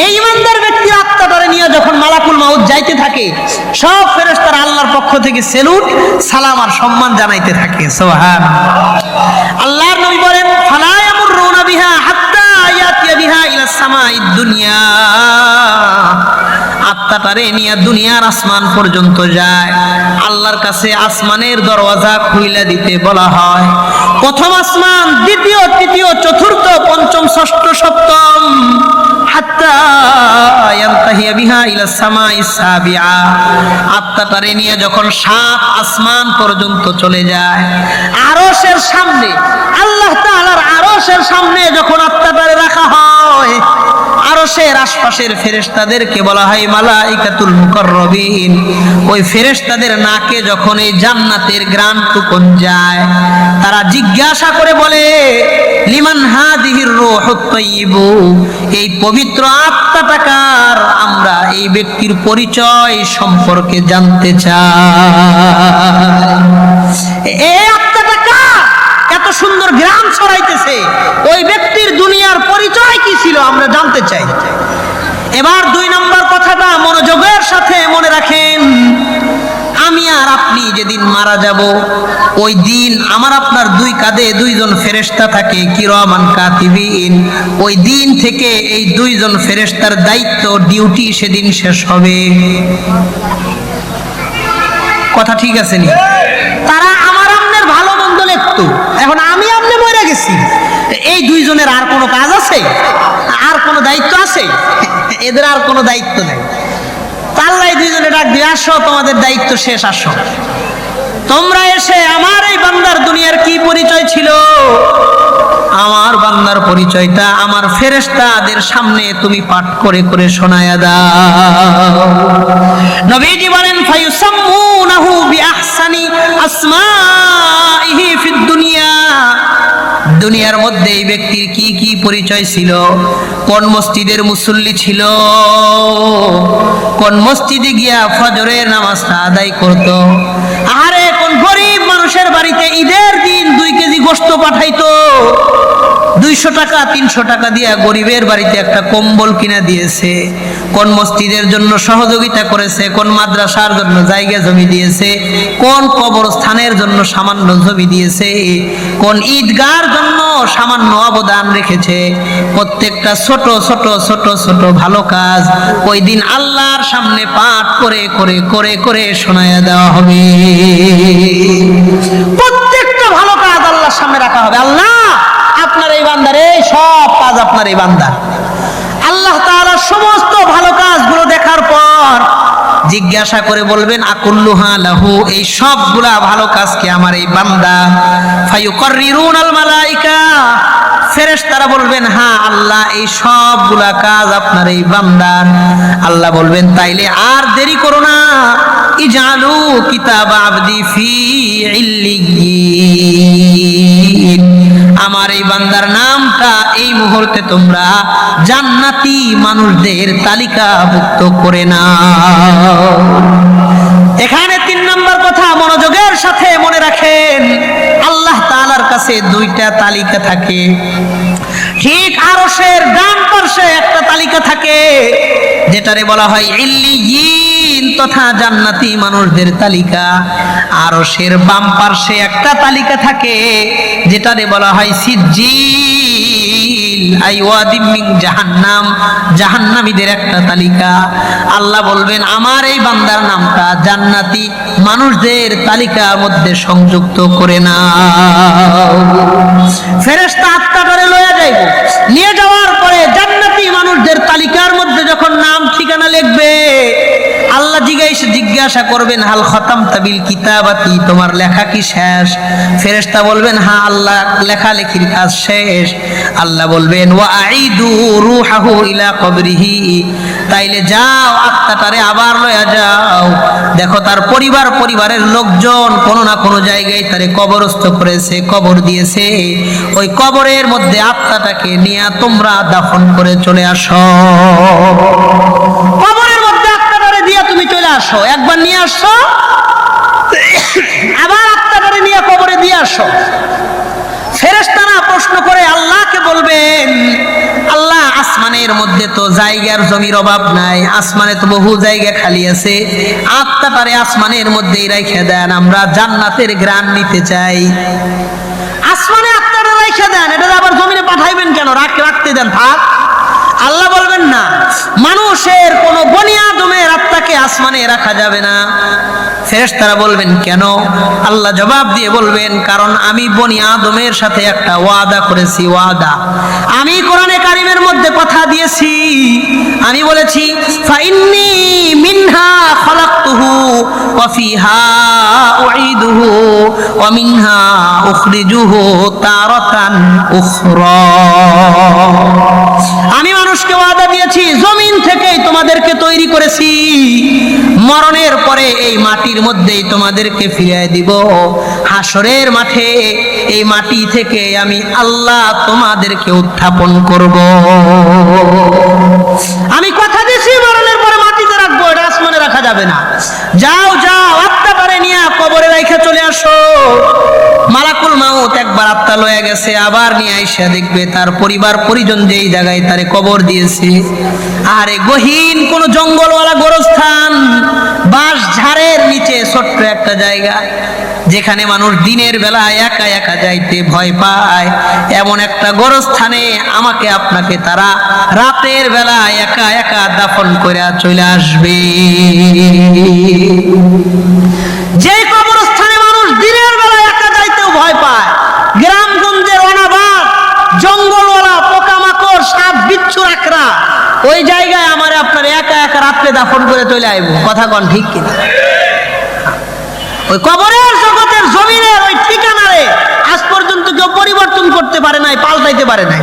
এই ইমানদার ব্যক্তির আত্মাটারে নিয়ে যখন মালাকুল মাউত যাইতে থাকে, সব ফেরেশতারা আল্লাহর পক্ষ থেকে সেলুট, সালাম আর সম্মান জানাইতে থাকে। সুবহানাল্লাহ। আল্লাহর নবী বলেন, ফালা ইয়ামুরুনা বিহা হাত্তা ইয়াতিয়া বিহা ইলা সামাইদ দুনিয়া, আত্মাটারে নিয়ে দুনিয়ার আসমান পর্যন্ত যায়। আল্লাহর কাছে আসমানের দরওয়াজা খুইলা দিতে বলা হয়। প্রথম আসমান, দ্বিতীয়, তৃতীয়, চতুর্থ, পঞ্চম, ষষ্ঠ, সপ্তম, হাত্তা ইয়ানতাহিয়া বিহা ইলা সামাইস সাবিআ, আত্মাটারে নিয়ে যখন 7 আসমান পর্যন্ত চলে যায়, আরশের সামনে, আল্লাহ তাআলার আরশের সামনে যখন আত্মাটারে রাখা হয়, আরশের আশপাশের ফেরেশতাদেরকে বলা হয় মালাইকাতুল মুকাররবিন। ওই ফেরেশতাদের নাকে যখন এই জান্নাতের ঘ্রাণটুকুন যায়, তারা জিজ্ঞাসা করে বলে লিমান হাদিহির রূহুত তাইয়্যিবু, এই পবিত্র আত্মাটা কার? আমরা এই ব্যক্তির পরিচয় সম্পর্কে জানতে চাই। এই আত্মাটা কার? এত সুন্দর ঘ্রাণ ছড়াইতেছে, ওই ব্যক্তির দুনিয়ার পরিচয় কি ছিল আমরা জানতে চাই। এবার 2 নম্বর কথাটা মনোযোগের সাথে মনে রাখেন। আমি আর আপনি যেদিন মারা যাব, ওই দিন আমার আপনার 2 কাঁধে 2 জন ফেরেশতা থাকে, কিরামান কাতিবিন। ওই দিন থেকে এই 2 জন ফেরেশতার দায়িত্ব, ডিউটি সেদিন শেষ হবে। কথা ঠিক আছে নি? তারা আমার আপনার ভালো মন্দ লিখতো, এখন আমি আপনি মরে গেছি, এই 2 জনের আর কোনো কাজ আছে? আর কোনো দায়িত্ব আছে? এদের আর কোনো দায়িত্ব নাই। আল্লাহ 2 জনে ডাক দিয়ে, আসো তোমাদের দায়িত্ব শেষ, আসো তোমরা এসে আমার এই বান্দার দুনিয়ার কি পরিচয় ছিল, আমার বান্দার পরিচয়টা আমার ফেরেশতাদের সামনে তুমি পাঠ করে করে শোনায়া দাও। নবীজি বলেন ফায়ুসাম্মুনাহু বিআহসানি আসমাইহি ফিদ দুনিয়া, দুনিয়ার মধ্যে এই ব্যক্তির কি কি পরিচয় ছিল, কোন মসজিদের মুসল্লি ছিল, কোন মসজিদে গিয়া ফজরের নামাজটা আদায় করত, আরে কোন গরিব মানুষের বাড়িতে ঈদের দিন 2 কেজি গোশত পাঠাইতো, 200 টাকা 300 টাকা দিয়া গরিবের বাড়িতে একটা কম্বল কিনা দিয়েছে, কোন মসজিদের জন্য সহযোগিতা করেছে, কোন মাদ্রাসার জন্য জায়গা জমি দিয়েছে, কোন কবরস্থানের জন্য সামান্য জমি দিয়েছে, কোন ঈদগাহর জন্য সামান্য অবদান রেখেছে। প্রত্যেকটা ছোট ছোট ছোট ছোট ভালো কাজ ওই দিন আল্লাহর সামনে পাঠ করে করে করে করে শোনায়া দেওয়া হবে। প্রত্যেকটা ভালো কাজ আল্লাহর সামনে রাখা হবে। আল্লাহ আপনার এই বান্দার এই সব কাজ, আপনার এই বান্দার। আল্লাহ তাআলা সমস্ত ভালো কাজগুলো দেখার পর জিজ্ঞাসা করে বলবেন আকুল্লুহা লাহু, এই সবগুলা ভালো কাজ কি আমার এই বান্দা? ফায়ুকাররিরুনাল মালাইকা, ফেরেশতারা বলবেন হ্যাঁ আল্লাহ এই সবগুলা কাজ আপনার এই বান্দার। আল্লাহ বলবেন তাইলে আর দেরি করো না, ইজআলু কিতাব আবদি ফি ইল্লিয়িন, আমার এই বান্দার নামটা এই মুহূর্তে তোমরা জান্নাতি মানুষদের তালিকাভুক্ত করে নাও। এখানে 3 নম্বর কথা মনোযোগের সাথে মনে রাখেন। আল্লাহ তাআলার কাছে 2টা তালিকা থাকে, ঠিক আরশের ডান পাশে একটা তালিকা থাকে যেটারে বলা হয় ইল্লিয়িন তথা জান্নাতি মানুষদের তালিকা, আরশের বাম পাশে একটা তালিকা থাকে যেটারে বলা হয় সিজ্জিল আইওয়াদিম মিন জাহান্নাম, জাহান্নামীদের একটা তালিকা। আল্লাহ বলবেন আমার এই বান্দার নামটা জান্নাতি মানুষদের তালিকার মধ্যে সংযুক্ত করে নাও। ফেরেশতা আত্মাটারে লয়ে যাইব, নিয়ে যাওয়ার পরে জান্নাতি মানুষদের তালিকার মধ্যে যখন নাম ঠিকানা লিখবে, আল্লাহ জিজ্ঞাসা করবেন হাল খতামতা বিল কিতাবাতি, তোমার লেখা কি শেষ? ফেরেশতা বলবেন হ্যাঁ আল্লাহ লেখালেখির কাজ শেষ। আল্লাহ বলবেন ওয়া আইদু রূহাহু ইলা কবরিহি, তাইলে যাও আত্মাটারে আবার লয়া যাও, দেখো তার পরিবারের লোকজন কোনো না কোনো জায়গায় তারে কবরস্থ করেছে, কবর দিয়েছে, ওই কবরের মধ্যে আত্মাটাকে নিয়ে তোমরা দাফন করে চলে আসো। কবরের মধ্যে আত্মাটারে দিয়ে তুমি চলে আসো, একবার নিয়ে আসো, আবার আত্মাটারে নিয়ে কবরে দিয়ে আসো। ফেরেশতারা প্রশ্ন করে আল্লাহকে বলবেন আল্লাহ আসমানের মধ্যে তো জায়গার জমির অভাব নাই, আসমানে তো বহু জায়গা খালি আছে, আত্মাটারে আসমানের মধ্যেই রেখে দেন, আমরা জান্নাতের ঘ্রাণ নিতে চাই। আসমানে আত্মাটা রেখে দেন, এটা আবার জমিনে পাঠাইবেন কেন? রাখতে দেন, থাক। আল্লাহ বলবেন না, মানুষের কোন বনি আদমের আত্মাকে আসমানে রাখা যাবে না। ফেরেশতারা বলবেন কেন? আল্লাহ জবাব দিয়ে বলবেন, কারণ আমি বনি আদমের সাথে একটা ওয়াদা করেছি। ওয়াদা আমি কোরআনে কারিমের মধ্যে কথা দিয়েছি। আমি বলেছি, ফাইন্নী মিনহা খালাকতুহু ওয়া ফিহা উঈদুহু ওয়া মিনহা উখরিজুহু তারাতান উখরা। আমি মানুষকে ওয়াদা দিয়েছি, জমিন থেকেই তোমাদেরকে তৈরি করেছি, মরণের পরে এই মাটির মধ্যেই তোমাদেরকে ফিরিয়ে দিব। হাসরের মাঠে এই মাটি থেকে আমি আল্লাহ তোমাদেরকে উত্থাপন করব। আমি কথা দিয়েছি, মরণের পরে মাটিতে রাখবো, এটা আসমানে রাখা যাবে না। যাও যাও, আত্মাটারে নিয়ে কবরে রাইখা চলে আসো। মালাকুল মাউত একবার আত্মা লয়ে গেছে, আবার নিয়ে আইসা দেখবে তার পরিবার পরিজন যেই জায়গায় তারে কবর দিয়েছে, আরে গহীন কোন জঙ্গলওয়ালা গোরস্থান, বাঁশ ঝাড়ের নিচে ছোট্ট একটা জায়গা, যেখানে মানুষ দিনের বেলা একা একা যাইতে ভয় পায়, এমন একটা গোরস্থানে আমাকে আপনাকে তারা রাতের বেলা একা একা দাফন করে চলে আসবে। যে কবরস্থানে মানুষ দিনের বেলা একা যাইতেও ভয় পায়, গ্রামগঞ্জের অনাবাদ জঙ্গলওয়ালা পোকামাকড় সাপ বিচ্ছু আকরা, ওই জায়গায় আমার আপনার একা একা রাত্রে দাফন করে চলে আইব। কথা কন ঠিক কিনা? ওই কবরের জগতের জমিনের ওই ঠিকানারে আজ পর্যন্ত কেউ পরিবর্তন করতে পারে নাই, পাল্টাইতে পারে নাই।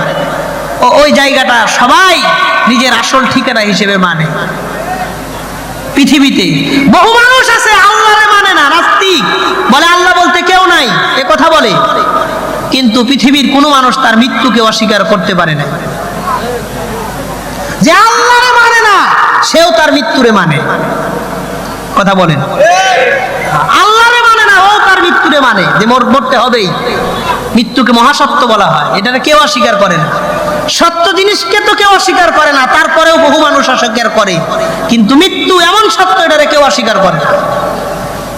ওই জায়গাটা সবাই নিজের আসল ঠিকানা হিসেবে মানে। পৃথিবীতে বহু মানুষ আছে আল্লাহরে মানে না, নাস্তিক, বলে আল্লাহ বলতে কেউ নাই, এ কথা বলে। কিন্তু পৃথিবীর কোনো মানুষ তার মৃত্যুকে অস্বীকার করতে পারে না। যে আল্লাহরে মানে না, সেও তার মৃত্যুরে মানে। কথা বলেন, আল্লাহরে মানে না, ও তার মৃত্যুরে মানে, যে মরতে হবেই। মৃত্যুকে মহাসত্য বলা হয়, এটা কেউ অস্বীকার করে না। সত্য জিনিসকে তো কেউ অস্বীকার করে না, তারপরেও বহু মানুষ অস্বীকার করে। কিন্তু মৃত্যু এমন সত্য, এটারে কেউ অস্বীকার করে না।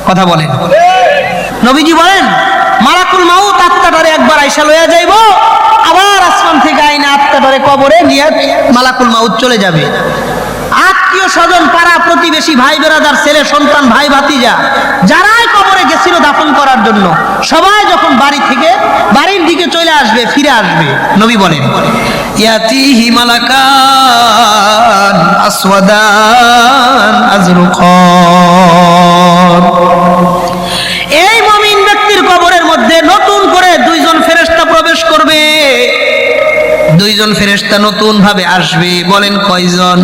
কথা বলেন, নবীজি বলেন, মালাকুল মাউত আত্মাটারে একবার আইসা লইয়া যাইব, আবার আসমান থেকে আইনা আত্মাটারে কবরে নিয়ে মালাকুল মাউত চলে যাবে। আত্মীয় স্বজন, পাড়া প্রতিবেশী, ভাই বেরাদার, ছেলে সন্তান, ভাই ভাতিজা, যারাই কবরে গেছিল দাফন করার জন্য, সবাই যখন বাড়ি থেকে বাড়ির দিকে চলে আসবে, ফিরে আসবে, নবী বলেন, ইয়াতিহি মালাকান আসওয়াদান আজরুকান। এই মুমিন ব্যক্তির কবরের মধ্যে নতুন করে দুইজন ফেরেশতা প্রবেশ করবে। দুইজন ফেরেশতা নতুন ভাবে আসবে। বলেন কয়জন?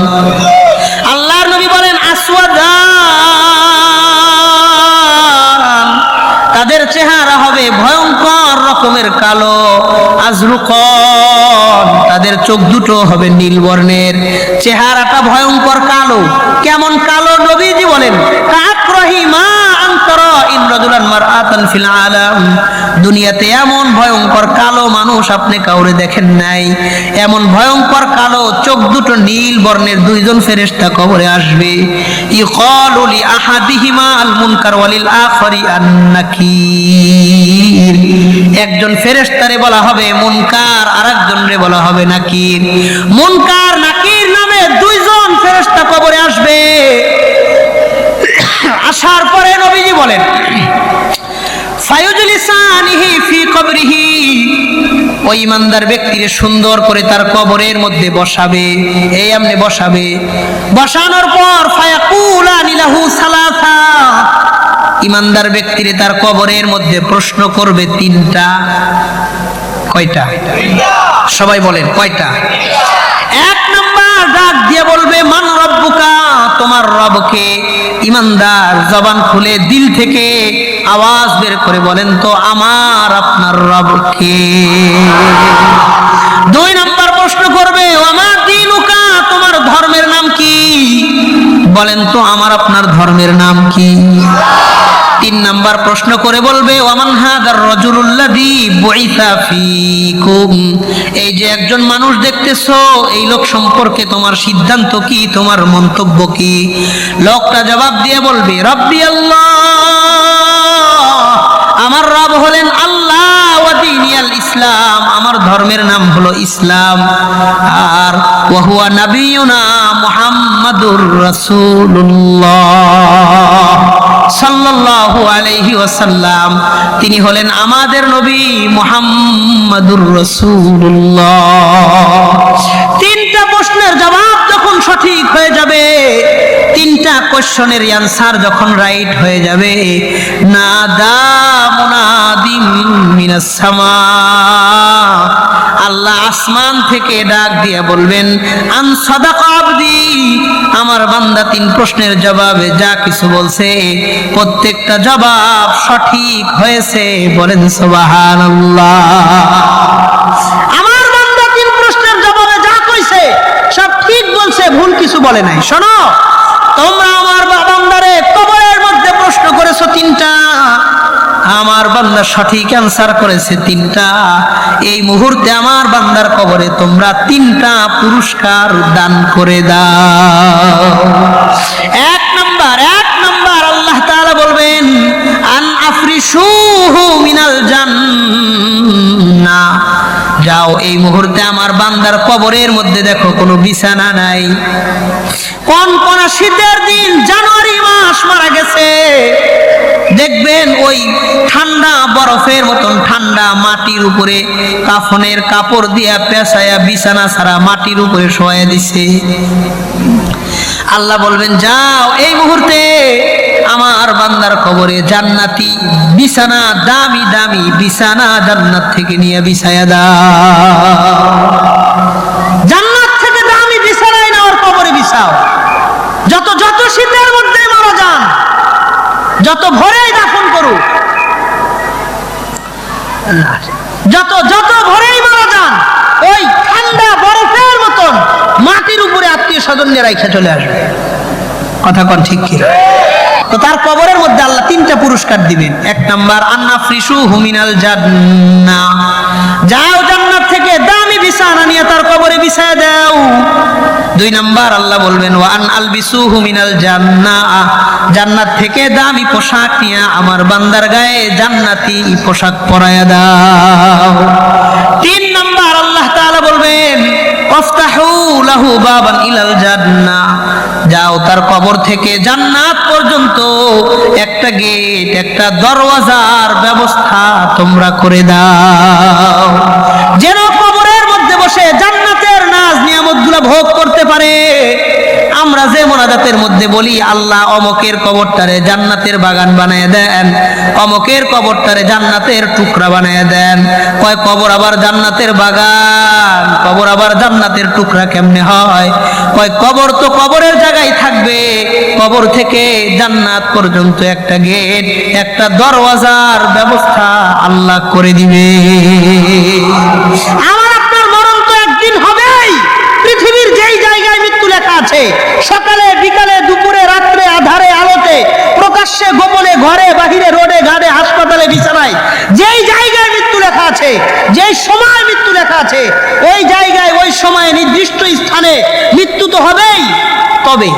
আল্লাহর নবী বলেন আসওয়াদান, তাদের চেহারা হবে ভয়ঙ্কর রকমের কালো। আজরুকন, তাদের চোখ দুটো হবে নীল বর্ণের। চেহারাটা ভয়ঙ্কর কালো। কেমন কালো? নবীজি বলেন, কাকরাহিমা আনতারা ইন রাজুলান মারআতান ফিল আলাম। দুনিয়াতে এমন ভয়ঙ্কর কালো মানুষ আপনি কাউরে দেখেন নাই। এমন ভয়ঙ্কর কালো, চোখ দুটো নীল বর্ণের দুইজন ফেরেশতা কবরে আসবে। ইকালু লি আহাদিহিমা আল মুনকার ওয়ালিল আখারি আন নাকির। একজন ফেরেশতারে বলা হবে মুনকার, আরেকজনরে বলা হবে নাকির। মুনকার নাকির নামে দুইজন ফেরেশতা কবরে আসবে। আসার পরে নবীজি বলেন, ফায়ুজলিসানিহি ফি কবরিহি, ওই ইমানদার ব্যক্তিরে সুন্দর করে তার কবরের মধ্যে বসাবে। এই এমনি বসাবে। বসানোর পর ফায়াকুলানি লাহু সালাসা, ইমানদার ব্যক্তিরে তার কবরের মধ্যে প্রশ্ন করবে তিনটা। কয়টা? সবাই বলেন কয়টা? এক নাম্বার ডাক দিয়ে বলবে, মান রব্বুকা, তোমার রবকে। ইমানদার জবান খুলে দিল থেকে আওয়াজ বের করে বলেন তো, আমার আপনার রবকে। দুই নাম্বার প্রশ্ন করবে, আমার দিনুকা, তোমার ধর্মের নাম কি? বলেন তো, আমার আপনার ধর্মের নাম কি? তিন নাম্বার প্রশ্ন করে বলবে, ওয়ামান হাদার রাজুলুল্লাযী বুইসা ফীকুম, এই যে একজন মানুষ দেখতেছো, এই লোক সম্পর্কে তোমার সিদ্ধান্ত কি, তোমার মন্তব্য কি? লোকটা জবাব দিয়ে বলবে, রব্বি আল্লাহ, আমার রব হলেন আল্লাহ, ওয়া দীনিয়াল ইসলাম, আমার ধর্ম ধর্মের নাম হলো ইসলাম। আর ওয়াহুয়া নাবিয়ুনা মুহাম্মাদুর রাসূলুল্লাহ সাল্লাল্লাহু আলাইহি ওয়াসাল্লাম, তিনি হলেন আমাদের নবী মুহাম্মাদুর রাসূলুল্লাহ। তিনটা প্রশ্নের জবাব যখন সঠিক হয়ে যাবে, তিনটা কোশ্চেনের অ্যানসার যখন রাইট হয়ে যাবে, নাদা মুনাদিম মিনাস সামা, আল্লাহ আসমান থেকে ডাক দিয়ে বলবেন আন সাদাকা আবদি, আমার বান্দা তিন প্রশ্নের জবাবে যা কিছু বলছে প্রত্যেকটা জবাব সঠিক হয়েছে। বলেন সুবহানাল্লাহ। আমার বান্দা তিন প্রশ্নের জবাবে যা কইছে সব ঠিক বলছে, ভুল কিছু বলে নাই। শোনো, তোমরা আমার বান্দারে কবরের মধ্যে প্রশ্ন করেছো তিনটা, আমার বান্দা সঠিক অ্যানসার করেছে তিনটা। এই মুহূর্তে আমার বান্দার কবরে তোমরা তিনটা পুরস্কার দান করে দাও। এক নাম্বার আল্লাহ তাআলা বলবেন আন আফরিশুহু মিনাল জান্নাহ, যাও এই মুহূর্তে আমার বান্দার কবরের মধ্যে দেখো কোনো বিছানা নাই। কোন শীতের দিন, জানুয়ারি মাস মারা গেছে, দেখবেন ওই ঠান্ডা বরফের মতন ঠান্ডা মাটির উপরে কাফনের কাপড় দিয়া পেঁচায়া বিছানা ছাড়া মাটির উপরে শোয়া দিছে। আল্লাহ বলবেন যাও এই মুহূর্তে আমার বান্দার কবরে জান্নাতি বিছানা, দামি দামি বিছানা জান্নাত থেকে নিয়ে বিছায়া দাও। জান্নাত থেকে দামি বিছানায় নেওয়ার কবরে বিছাও। যত শীতের মধ্যে মারা যান, যত ভোরেই দাফন করুক, যত ভোরেই মারা যান, ওই ঠান্ডা বরফের মতন মাটির উপরে আত্মীয় স্বজন নিয়ে রাইখা চলে আসবে। কথা কোন ঠিক কি? তো তার কবরের মধ্যে আল্লাহ তিনটা পুরস্কার দিবেন। এক নাম্বার আন্না ফ্রিশুহু মিনাল জান্নাহ, যাও জান্নাত থেকে দামি বিছানা নিয়ে তার কবরে বিছায়া দাও। দুই নাম্বার আল্লাহ বলবেন ওয়া আন আলবিসুহু মিনাল জান্নাহ, জান্নাত থেকে দামি পোশাক নিয়ে আমার বান্দার গায়ে জান্নাতি পোশাক পরায়া দাও। তিন নাম্বার আল্লাহ তাআলা বলবেন ওয়াফতাহু লাহু বাবান ইলাল জান্নাহ, যাও তার কবর থেকে জান্নাত পর্যন্ত একটা গেট, একটা দরওয়াজার ব্যবস্থা তোমরা করে দাও, যেন কবরের মধ্যে বসে জান্নাতের নাজ নিয়ামতগুলো ভোগ করতে পারে। আমরা যে মোনাজাতের মধ্যে বলি আল্লাহ অমকের কবরটারে জান্নাতের বাগান বানায় দেন, অমকের কবরটারে জান্নাতের টুকরা বানায় দেন। কয় কবর আবার জান্নাতের বাগান, কবর আবার জান্নাতের টুকরা কেমনে হয়? কয় কবর তো কবরের জায়গায় থাকবে, কবর থেকে জান্নাত পর্যন্ত একটা গেট, একটা দরওয়াজার ব্যবস্থা আল্লাহ করে দিবে। আমার আপনার মরণ তো একদিন হবেই। পৃথিবীর যেই জায়গায় মৃত্যু লেখা আছে, সকালে বিকালে দুপুরে রাত্রে আধারে আলোতে প্রকাশ্যে গোপনে ঘরে বাহিরে রোডে ঘাটে হাসপাতালে বিছানায়, যেই জায়গায় মৃত্যু লেখা আছে, যেই সময় মৃত্যু লেখা আছে, ওই জায়গায় ওই সময়ে নির্দিষ্ট স্থানে মৃত্যু তো হবেই। তবে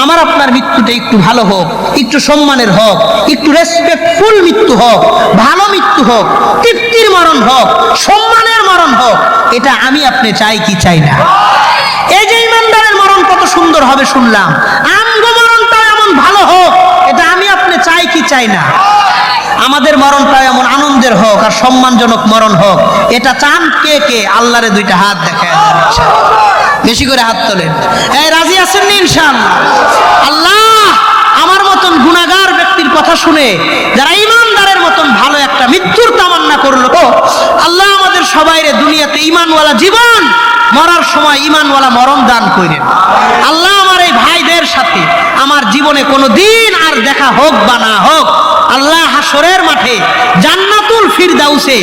আমার আপনার মৃত্যুটা একটু ভালো হোক, একটু সম্মানের হোক, একটু রেসপেক্টফুল মৃত্যু হোক, ভালো মৃত্যু হোক, তৃপ্তির মরণ হোক, সম্মানের মরণ হোক, এটা আমি আপনি চাই কি চাই না? এই যে ইমানদারের মরণ কত সুন্দর হবে শুনলাম, আমগো মরণটা এমন ভালো হোক, এটা আমি আপনি চাই কি চাই না? আমাদের মরণটা এমন আনন্দের হোক আর সম্মানজনক মরণ হোক, এটা চান কে কে? আল্লাহরে দুইটা হাত দেখায়, বেশি করে হাত তোলেন। এই রাজি আছেন না ইনশাআল্লাহ? আল্লাহ আমার মতন গুনাহগার ব্যক্তির কথা শুনে যারা ইমানদারের মতন ভালো একটা মৃত্যুর তামান্না করলো, আল্লাহ আমাদের সবাইরে দুনিয়াতে ইমানওয়ালা জীবন, মরার সময় ইমানওয়ালা মরণ দান করেন। আল্লাহ আমার এই ভাইদের সাথে আমার জীবনে কোনো দিন আর দেখা হোক বা না হোক, আল্লাহ হাসরের মাঠে জান্নাতুল ফিরদাউসে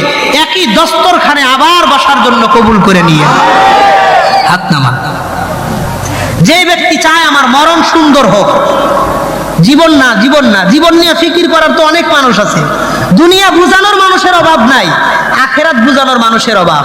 একই দস্তরখানে আবার বসার জন্য কবুল করে নিয়ে হাত নামান। যে ব্যক্তি চায় আমার মরণ সুন্দর হোক, জীবন জীবন নিয়ে ফিকির করার তো অনেক মানুষ আছে। দুনিয়া বুঝানোর মানুষের অভাব নাই, আখেরাত বুঝানোর মানুষের অভাব।